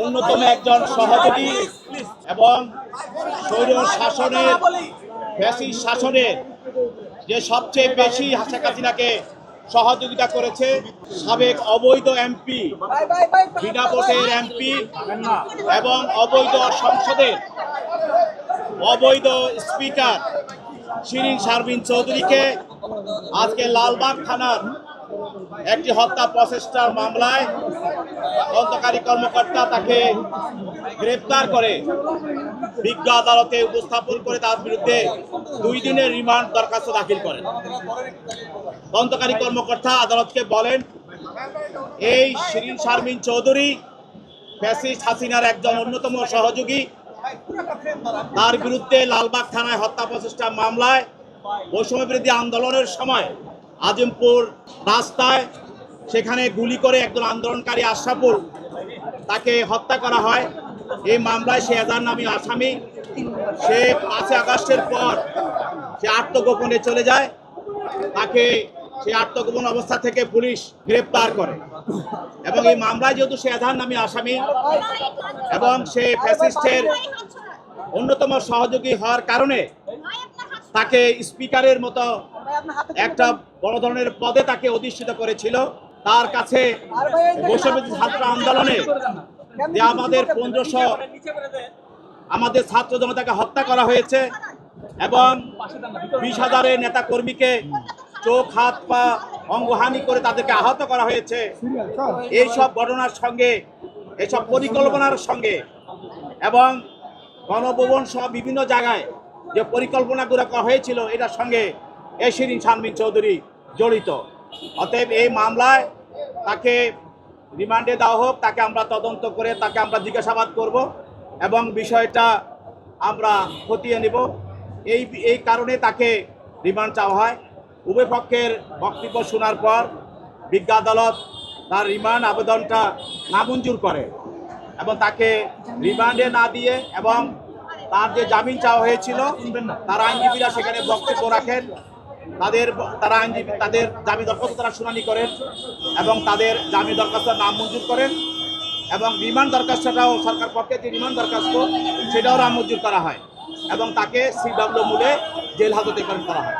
অন্যতম একজন সহযোগী এবং স্বৈর শাসনের ফ্যাসিস্ট শাসনের যে সবচেয়ে বেশি শেখ হাসিনাকে সহযোগিতা করেছে সাবেক অবৈধ এমপি, বিনা ভোটের এমপি এবং অবৈধ সংসদের অবৈধ স্পিকার শিরিন শারমিন চৌধুরীকে আজকে লালবাগ থানার একটি হত্যা প্রচেষ্টার মামলায় তদন্তকারী কর্মকর্তা তাকে গ্রেফতার করে বিজ্ঞ আদালতে উপস্থাপন করে তার বিরুদ্ধে 2 দিনের রিমান্ড দরখাস্ত দাখিল করেন। তদন্তকারী কর্মকর্তা আদালতকে বলেন, এই শিরিন শারমিন চৌধুরী ফ্যাসিস্ট হাসিনার একজন অন্যতম সহযোগী। তার বিরুদ্ধে লালবাগ থানায় হত্যা প্রচেষ্টা মামলায় বৈষম্য বিরোধী আন্দোলনের সময় আজিমপুর রাস্তায় সেখানে গুলি করে একজন আন্দোলনকারী আশরাফুল তাকে হত্যা করা হয়। এই মামলায় সে এজাহার নামী আসামি। সে 5 আগস্টের পর সে আত্মগোপনে চলে যায়। তাকে সে আত্মগোপন অবস্থা থেকে পুলিশ গ্রেপ্তার করে এবং এই মামলায় যেহেতু সে এজাহার নামী আসামি এবং সে ফ্যাসিস্টের অন্যতম সহযোগী হওয়ার কারণে তাকে স্পিকারের মতো একটা বড় ধরনের পদে তাকে অধিষ্ঠিত করেছিল। তার কাছে বৈষম্য ছাত্র আন্দোলনে যে আমাদের 1500 আমাদের ছাত্র জনতাকে হত্যা করা হয়েছে এবং 20,000 নেতা কর্মীকে চোখ হাত পা অঙ্গহানি করে তাদেরকে আহত করা হয়েছে। এইসব ঘটনার সঙ্গে এইসব পরিকল্পনার সঙ্গে এবং গণভবন সহ বিভিন্ন জায়গায় যে পরিকল্পনাগুলো করা হয়েছিল এটার সঙ্গে এই শিরিন শারমিন চৌধুরী জড়িত। অতএব এই মামলায় তাকে রিমান্ডে দেওয়া হোক, তাকে আমরা তদন্ত করে তাকে আমরা জিজ্ঞাসাবাদ করব এবং বিষয়টা আমরা খতিয়ে নেব। এই কারণে তাকে রিমান্ড চাওয়া হয়। উভয় পক্ষের বক্তব্য শোনার পর বিজ্ঞ আদালত তার রিমান্ড আবেদনটা নামঞ্জুর করে এবং তাকে রিমান্ডে না দিয়ে এবং তার যে জামিন চাওয়া হয়েছিল তার আইনজীবীরা সেখানে বক্তব্য রাখেন। তাদের জামিন দরখাস্ত তারা শুনানি করেন এবং তাদের জামিন দরখাস্ত নামঞ্জুর করেন এবং রিমান্ড দরখাস্তটাও সরকার পক্ষে যে রিমান্ড দরখাস্ত সেটাও নামঞ্জুর করা হয় এবং তাকে CW মূলে জেল হাজতে করা হয়।